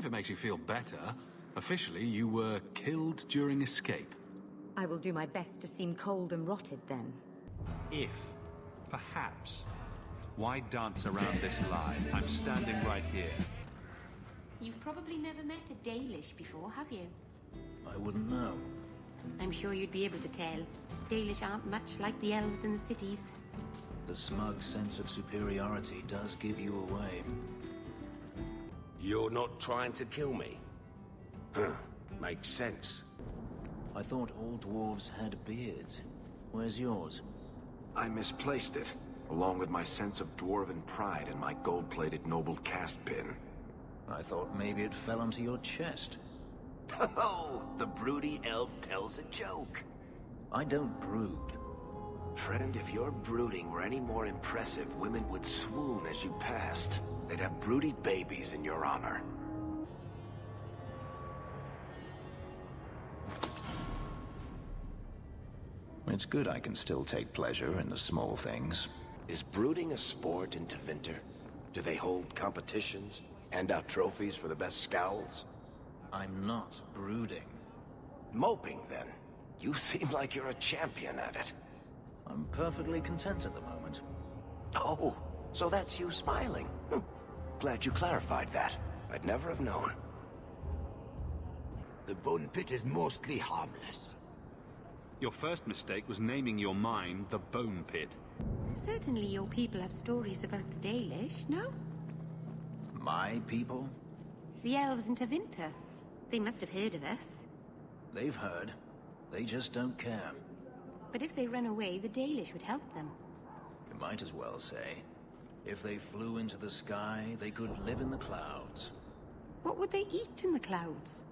it makes you feel better, officially you were killed during escape. I will do my best to seem cold and rotted then. If, perhaps. Why dance around this lie? I'm standing right here. You've probably never met a Dalish before, have you? I wouldn't know. I'm sure you'd be able to tell. Dalish aren't much like the elves in the cities. The smug sense of superiority does give you away. You're not trying to kill me? Huh. Makes sense. I thought all dwarves had beards. Where's yours? I misplaced it, along with my sense of dwarven pride and my gold-plated noble caste pin. I thought maybe it fell onto your chest. Oh, the broody elf tells a joke. I don't brood. Friend, if your brooding were any more impressive, women would swoon as you passed. They'd have broody babies in your honor. It's good I can still take pleasure in the small things. Is brooding a sport in Tevinter? Do they hold competitions? Hand out trophies for the best scowls? I'm not brooding. Moping, then. You seem like you're a champion at it. I'm perfectly content at the moment. Oh, so that's you smiling. Glad you clarified that. I'd never have known. The bone pit is mostly harmless. Your first mistake was naming your mine the Bone Pit. Certainly your people have stories about the Dalish, no? My people? The elves in Tevinter. They must have heard of us. They've heard. They just don't care. But if they run away, the Dalish would help them. You might as well say. If they flew into the sky, they could live in the clouds. What would they eat in the clouds?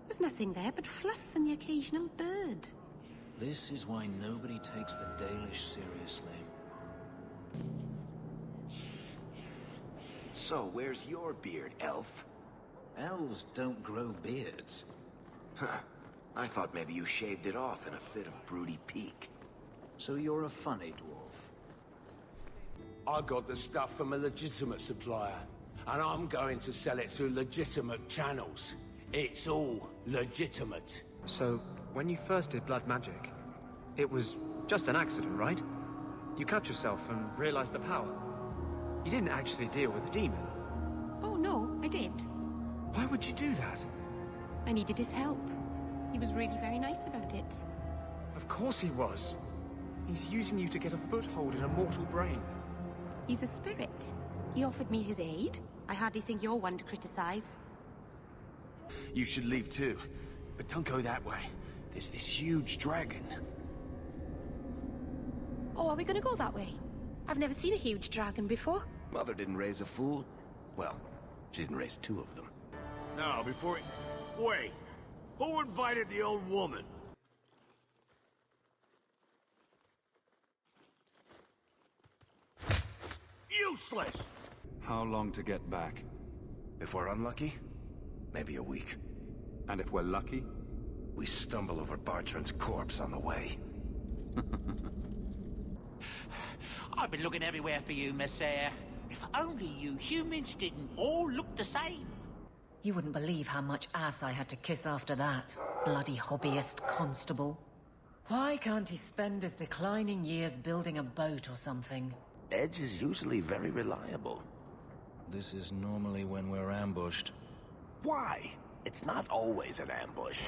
There's nothing there but fluff and the occasional bird. This is why nobody takes the Dalish seriously. So, where's your beard, elf? Elves don't grow beards. Huh. I thought maybe you shaved it off in a fit of broody pique. So you're a funny dwarf. I got the stuff from a legitimate supplier, and I'm going to sell it through legitimate channels. It's all legitimate. So, when you first did blood magic, it was just an accident, right? You cut yourself and realized the power. You didn't actually deal with the demon. Oh no, I did. Why would you do that? I needed his help. He was really very nice about it. Of course he was. He's using you to get a foothold in a mortal brain. He's a spirit. He offered me his aid. I hardly think you're one to criticize. You should leave too, but don't go that way. There's this huge dragon. Oh, are we gonna go that way? I've never seen a huge dragon before. Mother didn't raise a fool. Well, she didn't raise two of them. Now, before... Wait! Who invited the old woman? Useless! How long to get back? If we're unlucky, maybe a week. And if we're lucky? We stumble over Bartrand's corpse on the way. I've been looking everywhere for you, Messiah. If only you humans didn't all look the same. You wouldn't believe how much ass I had to kiss after that. Bloody hobbyist constable. Why can't he spend his declining years building a boat or something? Edge is usually very reliable. This is normally when we're ambushed. Why? It's not always an ambush.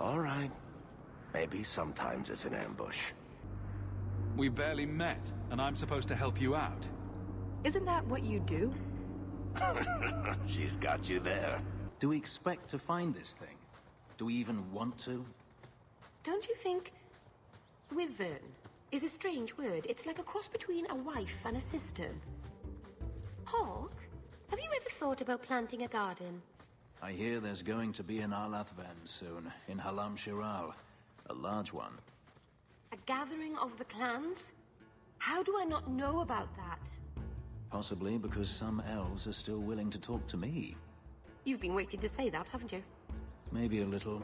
All right. Maybe sometimes it's an ambush. We barely met, and I'm supposed to help you out. Isn't that what you do? She's got you there. Do we expect to find this thing? Do we even want to? Don't you think... Wyvern is a strange word. It's like a cross between a wife and a sister. Hawk, have you ever thought about planting a garden? I hear there's going to be an Alathven soon, in Halam Shiral. A large one. A gathering of the clans? How do I not know about that? Possibly because some elves are still willing to talk to me. You've been waiting to say that, haven't you? Maybe a little.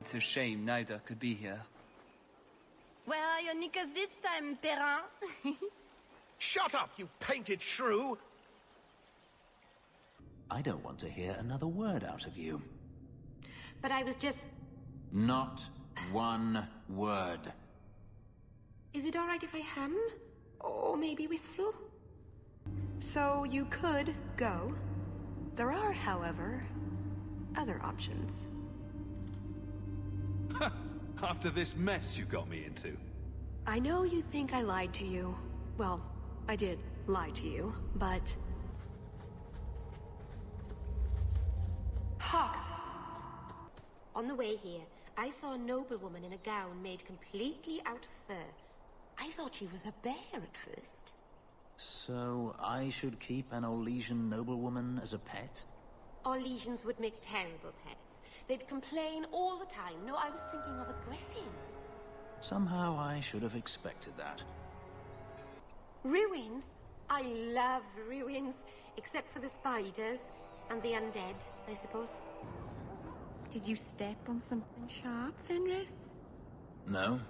It's a shame neither could be here. Where are your knickers this time, Perrin? Shut up, you painted shrew! I don't want to hear another word out of you. But I was just... Not one word. Is it alright if I hum? Or maybe whistle? So you could go. There are, however, other options. After this mess you got me into. I know you think I lied to you. Well, I did lie to you, but... Hark! On the way here, I saw a noblewoman in a gown made completely out of fur. I thought she was a bear at first. So, I should keep an Orlesian noblewoman as a pet? Orlesians would make terrible pets. They'd complain all the time. No, I was thinking of a griffin. Somehow I should have expected that. Ruins? I love ruins. Except for the spiders. And the undead, I suppose. Did you step on something sharp, Fenris? No?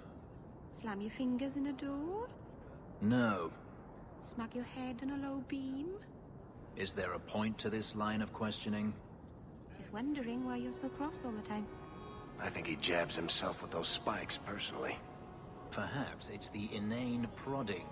Slam your fingers in a door? No. Smack your head on a low beam? Is there a point to this line of questioning? Just wondering why you're so cross all the time. I think he jabs himself with those spikes, personally. Perhaps it's the inane prodding